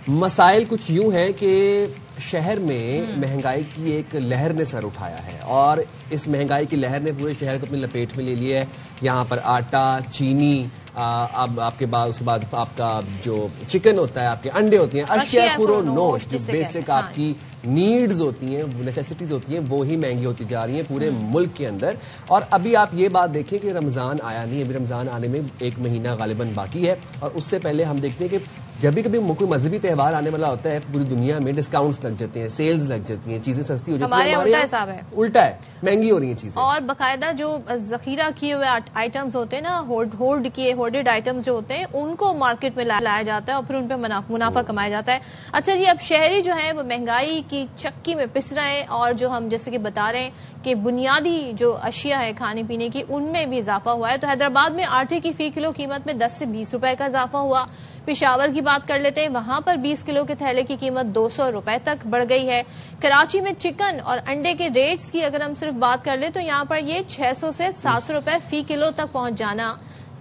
مسائل کچھ یوں ہیں کہ شہر میں مہنگائی کی ایک لہر نے سر اٹھایا ہے اور اس مہنگائی کی لہر نے پورے شہر کو اپنی لپیٹ میں لے لیا ہے. یہاں پر آٹا، چینی، اب آپ کے بعد اس کے بعد آپ کا جو چکن ہوتا ہے، آپ کے انڈے ہوتے ہیں، اشیاء خورونوش جو بیسک آپ کی نیڈز ہوتی ہیں، نیسیسٹیز ہوتی ہیں، وہی مہنگی ہوتی جا رہی ہیں پورے ملک کے اندر. اور ابھی آپ یہ بات دیکھیں کہ رمضان آیا نہیں، ابھی رمضان آنے میں 1 مہینہ غالباً باقی ہے. اور اس سے پہلے ہم دیکھتے ہیں کہ جب بھی کبھی کوئی مذہبی تہوار آنے والا ہوتا ہے پوری دنیا میں ڈسکاؤنٹس لگ جاتے ہیں، سیلز لگ جاتی ہیں، چیزیں سستی ہو جاتی ہیں. ہمارے الٹا ہے، مہنگی ہو رہی ہیں چیزیں. اور باقاعدہ جو ذخیرہ کیے ہوئے آئٹمز ہوتے ہیں نا، ہولڈڈ آئٹمز جو ہوتے ہیں، ان کو مارکیٹ میں لایا جاتا ہے اور پھر ان پہ منافع کمایا جاتا ہے. اچھا جی، اب شہری جو ہیں وہ مہنگائی کی چکی میں پس رہے ہیں اور جو ہم جیسے کہ بتا رہے ہیں کہ بنیادی جو اشیاء ہے کھانے پینے کی ان میں بھی اضافہ ہوا ہے. تو حیدرآباد میں آٹے کی فی کلو قیمت میں 10 سے 20 روپے کا اضافہ ہوا. پشاور کی بات کر لیتے ہیں، وہاں پر 20 کلو کے تھیلے کی قیمت 200 روپے تک بڑھ گئی ہے. کراچی میں چکن اور انڈے کے ریٹس کی اگر ہم صرف بات کر لیں تو یہاں پر یہ 600 سے 700 روپے فی کلو تک پہنچ جانا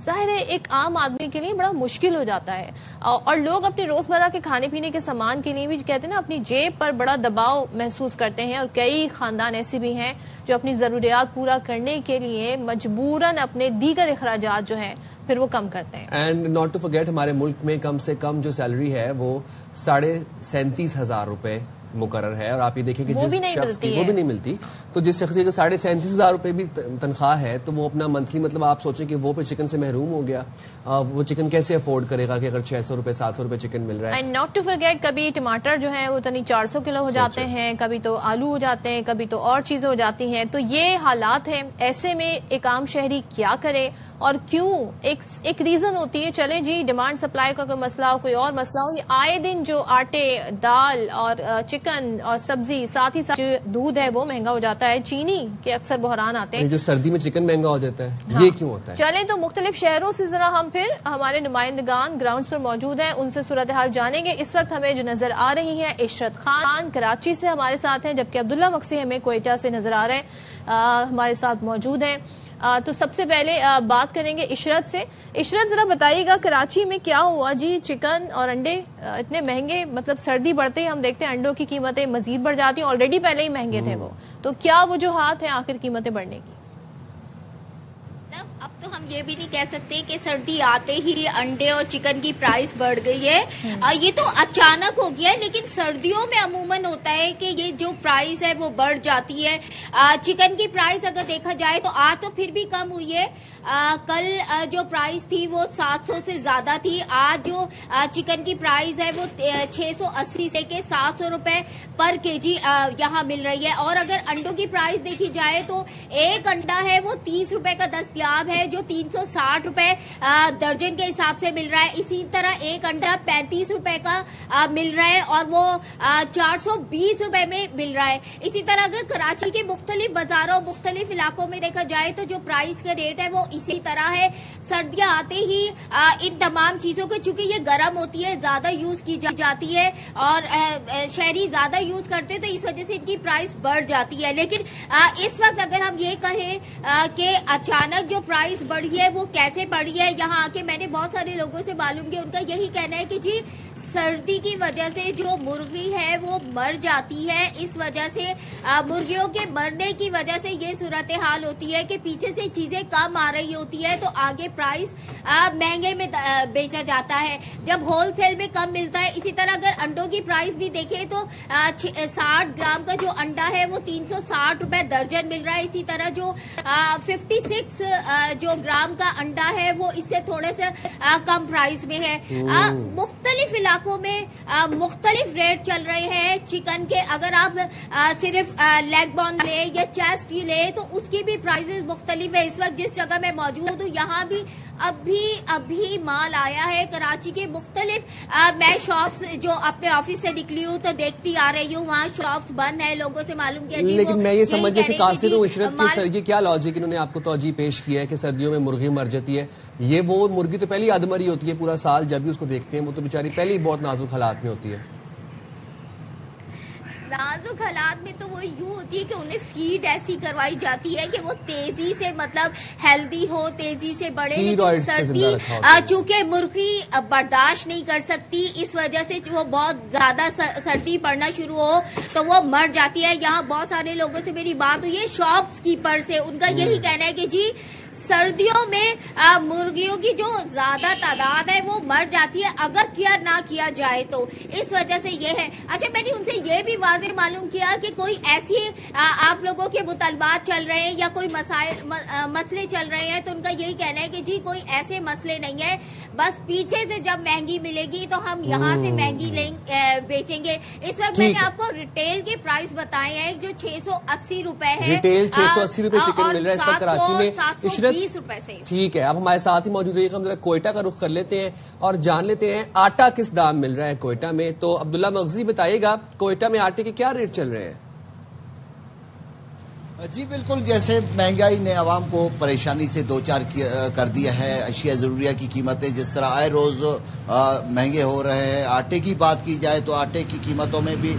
ظاہر ہے ایک عام آدمی کے لیے بڑا مشکل ہو جاتا ہے. اور لوگ اپنے روزمرہ کے کھانے پینے کے سامان کے لیے بھی کہتے ہیں نا اپنی جیب پر بڑا دباؤ محسوس کرتے ہیں. اور کئی خاندان ایسے بھی ہیں جو اپنی ضروریات پورا کرنے کے لیے مجبوراً اپنے دیگر اخراجات جو ہیں پھر وہ کم کرتے ہیں. اینڈ ناٹ ٹو فرگیٹ ہمارے ملک میں کم سے کم جو سیلری ہے وہ 37,500 روپے مقرر ہے. اور آپ یہ دیکھیں کہ جس شخص کی وہ بھی نہیں ملتی، تو جس شخص کی 37,500 روپے بھی تنخواہ ہے تو وہ اپنا منتھلی مطلب آپ سوچیں کہ وہ پہ چکن سے محروم ہو گیا. وہ چکن کیسے افورڈ کرے گا کہ اگر 600 روپے 700 روپے چکن مل رہا ہے. اینڈ ناٹ ٹو فرگیٹ کبھی ٹماٹر جو ہیں وہ 400 کلو ہو جاتے ہیں، کبھی تو آلو ہو جاتے ہیں، کبھی تو اور چیزیں ہو جاتی ہیں. تو یہ حالات ہیں. ایسے میں ایک عام شہری کیا کرے اور کیوں؟ ایک ریزن ہوتی ہے، چلیں جی ڈیمانڈ سپلائی کا کوئی مسئلہ ہو، کوئی اور مسئلہ ہو، یہ آئے دن جو آٹے، دال اور چکن اور سبزی ساتھ ہی ساتھ دودھ ہے وہ مہنگا ہو جاتا ہے. چینی کے اکثر بحران آتے ہیں. جو سردی میں چکن مہنگا ہو جاتا ہے، یہ کیوں ہوتا ہے؟ چلیں تو مختلف شہروں سے ذرا ہم پھر ہمارے نمائندگان گراؤنڈز پر موجود ہیں، ان سے صورتحال جانیں گے. اس وقت ہمیں جو نظر آ رہی ہیں عشرت خان کراچی سے ہمارے ساتھ ہیں، جبکہ عبداللہ مکسی ہمیں کوئٹہ سے نظر آ رہے ہیں، ہمارے ساتھ موجود ہیں. تو سب سے پہلے بات کریں گے عشرت سے. عشرت ذرا بتائیے گا کراچی میں کیا ہوا جی؟ چکن اور انڈے اتنے مہنگے، مطلب سردی بڑھتے ہی ہم دیکھتے ہیں انڈوں کی قیمتیں مزید بڑھ جاتی ہیں، آلریڈی پہلے ہی مہنگے تھے وہ. تو کیا وجوہات ہیں آخر قیمتیں بڑھنے کی؟ اب تو ہم یہ بھی نہیں کہہ سکتے کہ سردی آتے ہی انڈے اور چکن کی پرائس بڑھ گئی ہے. یہ تو اچانک ہو گیا ہے، لیکن سردیوں میں عموماً ہوتا ہے کہ یہ جو پرائس ہے وہ بڑھ جاتی ہے. چکن کی پرائس اگر دیکھا جائے تو آج تو پھر بھی کم ہوئی ہے. کل جو پرائس تھی وہ 700 سے زیادہ تھی. آج جو چکن کی پرائس ہے وہ 680 سے کے 700 روپے پر کے جی یہاں مل رہی ہے. اور اگر انڈوں کی پرائس دیکھی جائے تو ایک انڈا ہے وہ 30 روپے کا دستیاب ہے، جو 360 روپے درجن کے حساب سے مل رہا ہے. اسی طرح ایک انڈا 35 روپے کا مل رہا ہے اور وہ 420 روپے میں مل رہا ہے. اسی طرح اگر کراچی کے مختلف بازاروں مختلف علاقوں میں دیکھا جائے تو جو پرائس کے ریٹ ہے وہ اسی طرح ہے. سردیاں آتے ہی ان تمام چیزوں کو چونکہ یہ گرم ہوتی ہے، زیادہ یوز کی جاتی ہے اور شہری زیادہ یوز کرتے ہیں تو اس وجہ سے ان کی پرائس بڑھ جاتی ہے. لیکن اس وقت اگر ہم یہ کہیں کہ اچانک جو پرائس بڑھی ہے وہ کیسے بڑھی ہے، یہاں آ کے میں نے بہت سارے لوگوں سے معلوم کیا، ان کا یہی کہنا ہے کہ جی سردی کی وجہ سے جو مرغی ہے وہ مر جاتی ہے. اس وجہ سے مرغیوں کے مرنے کی وجہ سے یہ صورتحال ہوتی ہے کہ پیچھے سے چیزیں کم آ رہی ہوتی ہے تو آگے پرائس مہنگے میں بیچا جاتا ہے جب ہول سیل میں کم ملتا ہے. اسی طرح اگر انڈوں کی پرائس بھی دیکھیں تو 60 گرام کا جو انڈا ہے وہ 360 روپے درجن مل رہا ہے. اسی طرح جو 56 جو گرام کا انڈا ہے وہ اس سے تھوڑے سے کم پرائس میں ہے. مختلف علاقوں میں مختلف ریٹ چل رہے ہیں چکن کے. اگر آپ صرف لیگ بون لے یا چیسٹ کی لے تو اس کی بھی پرائسز مختلف ہے. اس وقت جس جگہ میں موجود ہوں یہاں بھی ابھی مال آیا ہے. کراچی کے مختلف میں شاپس جو اپنے آفس سے نکلی ہوں تو دیکھتی آ رہی ہوں وہاں شاپس بند ہیں. لوگوں سے معلوم کیا جی، لیکن میں یہ سمجھنے سے قاصر ہوں عشرت کی سر یہ کیا لاجک انہوں نے آپ کو توجہ پیش کیا ہے کہ سردیوں میں مرغی مر جاتی ہے؟ یہ وہ مرغی تو پہلی ادمری ہوتی ہے پورا سال، جب بھی اس کو دیکھتے ہیں وہ تو بیچاری پہلی بہت نازک حالات میں ہوتی ہے. नाजुक हालात में तो वो यूं होती है कि उन्हें फीड ऐसी करवाई जाती है कि वो तेजी से मतलब हेल्दी हो, तेजी से बढ़े। लेकिन सर्दी चूंकि मुर्गी बर्दाश्त नहीं कर सकती, इस वजह से वो बहुत ज्यादा सर्दी पड़ना शुरू हो तो वो मर जाती है। यहाँ बहुत सारे लोगों से मेरी बात हुई है, शॉप्स कीपर से, उनका यही कहना है कि जी सर्दियों में मुर्गियों की जो ज्यादा तादाद है वो मर जाती है अगर केयर ना किया जाए तो, इस वजह से ये है। अच्छा, मैंने उनसे ये भी वाज़ेह मालूम किया कि कोई ऐसी आप लोगों के मुतालबात चल रहे हैं या कोई मसले चल रहे हैं, तो उनका यही कहना है कि जी कोई ऐसे मसले नहीं है, बस पीछे से जब महंगी मिलेगी तो हम यहाँ से महंगी बेचेंगे। इस वक्त मैंने आपको रिटेल के प्राइस बताए हैं जो 680 रुपए है, रिटेल 680 रुपए चिकन मिल रहा है इस वक्त कराची में, 720 रुपए से। ठीक है, अब हमारे साथ ही मौजूद रहिएगा, हम जरा कोयटा का रुख कर लेते हैं और जान लेते हैं आटा किस दाम मिल रहा है कोयटा में। तो अब्दुल्ला मगजी बताइएगा, कोयटा में आटे के क्या रेट चल रहे हैं? जी बिल्कुल, जैसे महंगाई ने आवाम को परेशानी से दो चार कर दिया है, अशिया ज़रूरिया की कीमतें जिस तरह आए रोज़ महंगे हो रहे हैं। आटे की बात की जाए तो आटे की कीमतों में भी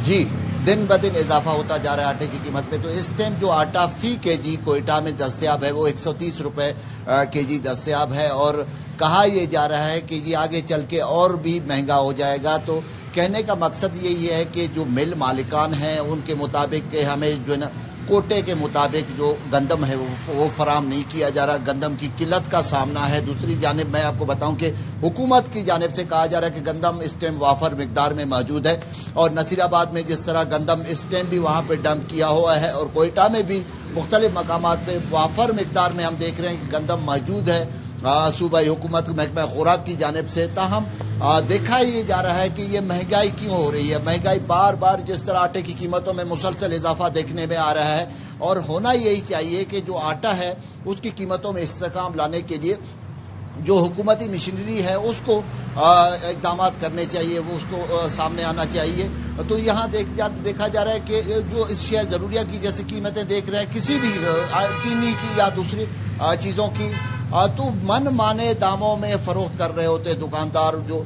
जी दिन ब दिन इजाफा होता जा रहा है आटे की कीमत पे। तो इस टाइम जो आटा फी केजी कोयटा में दस्तयाब है वो 130 रुपये केजी दस्तयाब है, और कहा यह जा रहा है कि ये आगे चल के और भी महंगा हो जाएगा। तो कहने का मकसद यही है कि जो मिल मालिकान हैं उनके मुताबिक हमें जो है ना कोटे के मुताबिक जो गंदम है वो फराम नहीं किया जा रहा, गंदम की किल्लत का सामना है। दूसरी जानिब मैं आपको बताऊं कि हुकूमत की जानिब से कहा जा रहा है कि गंदम इस टाइम वाफर मिकदार में मौजूद है, और नसीराबाद में जिस तरह गंदम इस टाइम भी वहाँ पर डंप किया हुआ है, और कोयटा में भी मुख्तलिफ मकामात पर वाफर मिकदार में हम देख रहे हैं कि गंदम मौजूद है सूबाई हुकूमत महकमा खुराक की जानिब से। ताहम देखा ये जा रहा है कि ये महंगाई क्यों हो रही है। महंगाई बार बार जिस तरह आटे की कीमतों में मुसलसल इजाफा देखने में आ रहा है, और होना यही चाहिए कि जो आटा है उसकी कीमतों में इस्तेकाम लाने के लिए जो हुकूमती मशीनरी है उसको इक़दाम करने चाहिए, वो उसको सामने आना चाहिए। तो यहाँ देखा जा रहा है कि जो अशिया ज़रूरिया की जैसे कीमतें देख रहे हैं, किसी भी चीनी की या दूसरी चीज़ों की, तो मन माने दामों में फ़रोख्त कर रहे होते दुकानदार जो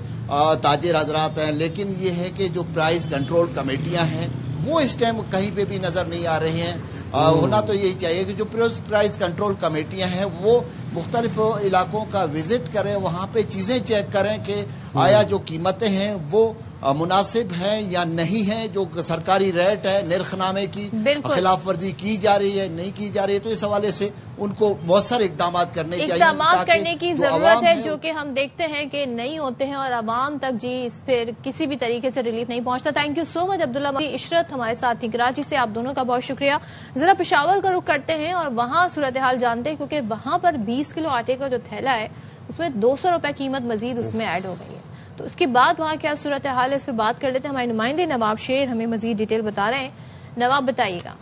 ताजिर हजरात हैं। लेकिन ये है कि जो प्राइस कंट्रोल कमेटियां हैं वो इस टाइम कहीं पे भी नज़र नहीं आ रही हैं। होना तो यही चाहिए कि जो प्राइस कंट्रोल कमेटियां हैं वो मुख्तलिफ इलाकों का विजिट करें, वहाँ पे चीज़ें चेक करें कि आया जो कीमतें हैं वो मुनासिब हैं या नहीं है, जो सरकारी रेट है निर्खनामे की खिलाफ वर्जी की जा रही है नहीं की जा रही है। तो इस हवाले से उनको मौसर इकदाम करने चाहिए, इकदाम करने की जरूरत है, जो कि हम देखते हैं कि नहीं होते हैं और आवाम तक जी इस पर किसी भी तरीके से रिलीफ नहीं पहुंचता। Thank you so much Abdullah. Ishrat हमारे साथ थी कराची से, आप दोनों का बहुत शुक्रिया। जरा पेशावर का रुख करते हैं और वहां सूरत हाल जानते हैं, क्योंकि वहां पर 20 किलो आटे का जो थैला है उसमें 200 रुपए कीमत मजीद उसमें ऐड हो गई है। तो उसके बाद वहाँ क्या सूरत हाल है इस पर बात कर लेते हैं। हमारे नुमाइंदे नवाब शेर हमें मजीद डिटेल बता रहे हैं। नवाब बताइएगा।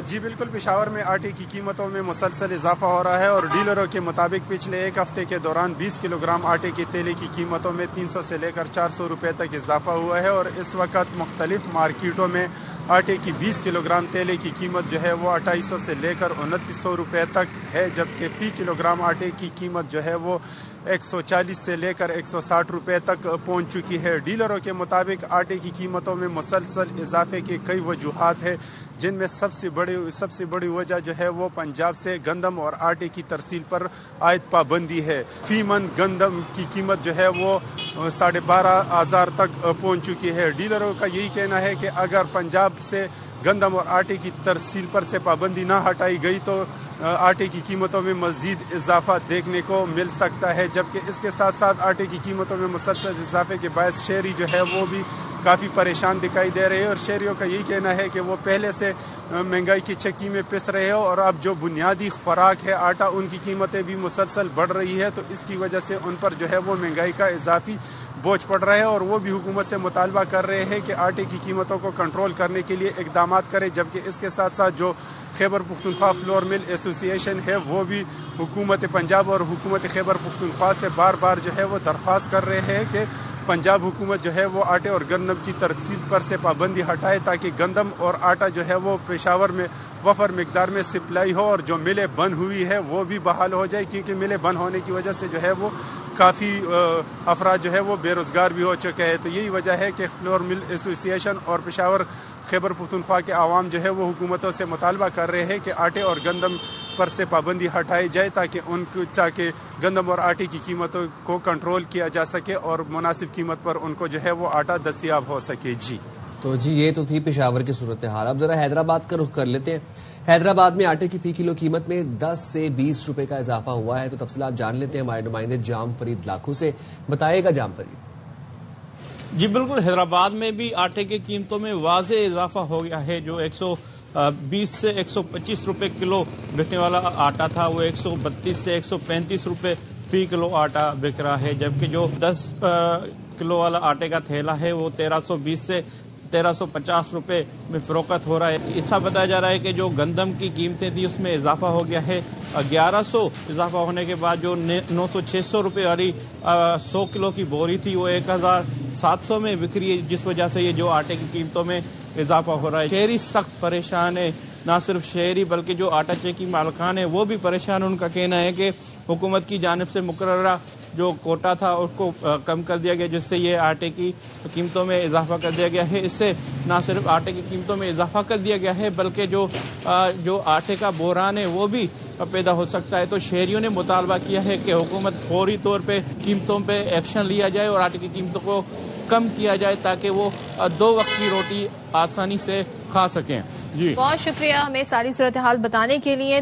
जी बिल्कुल, पेशावर में आटे की कीमतों में मुसलसल इजाफा हो रहा है और डीलरों के मुताबिक पिछले एक हफ्ते के दौरान 20 किलोग्राम आटे के तेले की कीमतों में 300 से लेकर 400 रुपए तक इजाफा हुआ है, और इस वक्त मुख्तलिफ मार्केटों में आटे की 20 किलोग्राम तेले की कीमत जो है वो 2800 से लेकर 2900 रुपए तक है, जबकि फी किलोग्राम आटे की कीमत जो है वो 140 से लेकर 160 रुपए तक पहुंच चुकी है। डीलरों के मुताबिक आटे की कीमतों में मुसलसल इजाफे की कई वजूहात है, जिनमें सबसे बड़ी वजह जो है वो पंजाब से गंदम और आटे की तरसील पर आयद पाबंदी है। फी मन गंदम की कीमत जो है वो 12,500 तक पहुंच चुकी है। डीलरों का यही कहना है कि अगर पंजाब से गंदम और आटे की तरसील पर से पाबंदी ना हटाई गई तो आटे की कीमतों में मजीद इजाफा देखने को मिल सकता है, जबकि इसके साथ साथ आटे की कीमतों में मुसलसल इजाफे के बायस शहरी जो है वो भी काफ़ी परेशान दिखाई दे रहे हैं, और शहरियों का यही कहना है कि वो पहले से महंगाई की चक्की में पिस रहे हो, और अब जो बुनियादी खुराक है आटा उनकी कीमतें भी मुसलसल बढ़ रही है, तो इसकी वजह से उन पर जो है वो महंगाई का इजाफी बोझ पड़ रहा है, और वो भी हुकूमत से मुतालबा कर रहे हैं कि आटे की कीमतों को कंट्रोल करने के लिए इकदाम करें। जबकि इसके साथ साथ जो Khyber Pakhtunkhwa flour mill association है वो भी हुकूमत पंजाब और हुकूमत खैबर पख्तूनख्वा से बार बार जो है वो दरख्वास्त कर रहे हैं कि पंजाब हुकूमत जो है वो आटे और गंदम की तरसील पर से पाबंदी हटाए, ताकि गंदम और आटा जो है वो पेशावर में वफर मिकदार में सप्लाई हो, और जो मिलें बंद हुई है वो भी बहाल हो जाए, क्योंकि मिलें बंद होने की वजह से जो है वो काफ़ी अफराद जो है वो बेरोज़गार भी हो चुके हैं। तो यही वजह है कि फ्लोर मिल एसोसिएशन और पेशावर खैबर पख्तूनख्वा के आवाम जो है वो हुकूमतों से मुतालबा कर रहे हैं कि आटे और गंदम पर से पाबंदी हटाई जाए ताकि गंदम और आटे की कीमतों को कंट्रोल किया जा सके और मुनासिब कीमत पर उनको जो है वो आटा दस्तयाब हो सके। जी तो जी ये तो थी पेशावर की सूरत हाल। अब जरा हैदराबाद का रुख कर लेते हैं। हैदराबाद में आटे की फी किलो कीमत में 10 से 20 रुपए का इजाफा हुआ है। तो तफसीलात जान लेते हैं हमारे नुमाइंदे जाम फरीद लाखू से। बताइएगा जाम फरीद। जी बिल्कुल, हैदराबाद में भी आटे की कीमतों में वाज़े इजाफा हो गया है। जो 120 से 125 रुपए किलो बिकने वाला आटा था वो 132 से 135 रुपए फी किलो आटा बिक रहा है, जबकि जो 10 किलो वाला आटे का थैला है वो 1320 से 1350 रुपए में फरोख्त हो रहा है। ऐसा बताया जा रहा है कि जो गंदम की कीमतें थी उसमें इजाफा हो गया है। 1100 इजाफा होने के बाद जो 900-600 रुपए वाली 100 किलो की बोरी थी वो 1700 में बिक रही है, जिस वजह से ये जो आटे की कीमतों में इजाफा हो रहा है। शहरी सख्त परेशान है, ना सिर्फ शहरी बल्कि जो आटा चक्की मालकान है वो भी परेशान। उनका कहना है कि हुकूमत की जानिब से मुकर्ररा जो कोटा था उसको कम कर दिया गया, जिससे ये आटे की कीमतों में इजाफा कर दिया गया है। इससे ना सिर्फ आटे की कीमतों में इजाफा कर दिया गया है बल्कि जो आटे का बोरान है वो भी पैदा हो सकता है। तो शहरियों ने मुतालबा किया है कि हुकूमत फौरी तौर पे कीमतों पे एक्शन लिया जाए और आटे की कीमतों को कम किया जाए ताकि वो 2 वक्त की रोटी आसानी से खा सकें। जी बहुत शुक्रिया हमें सारी सूरत हाल बताने के लिए।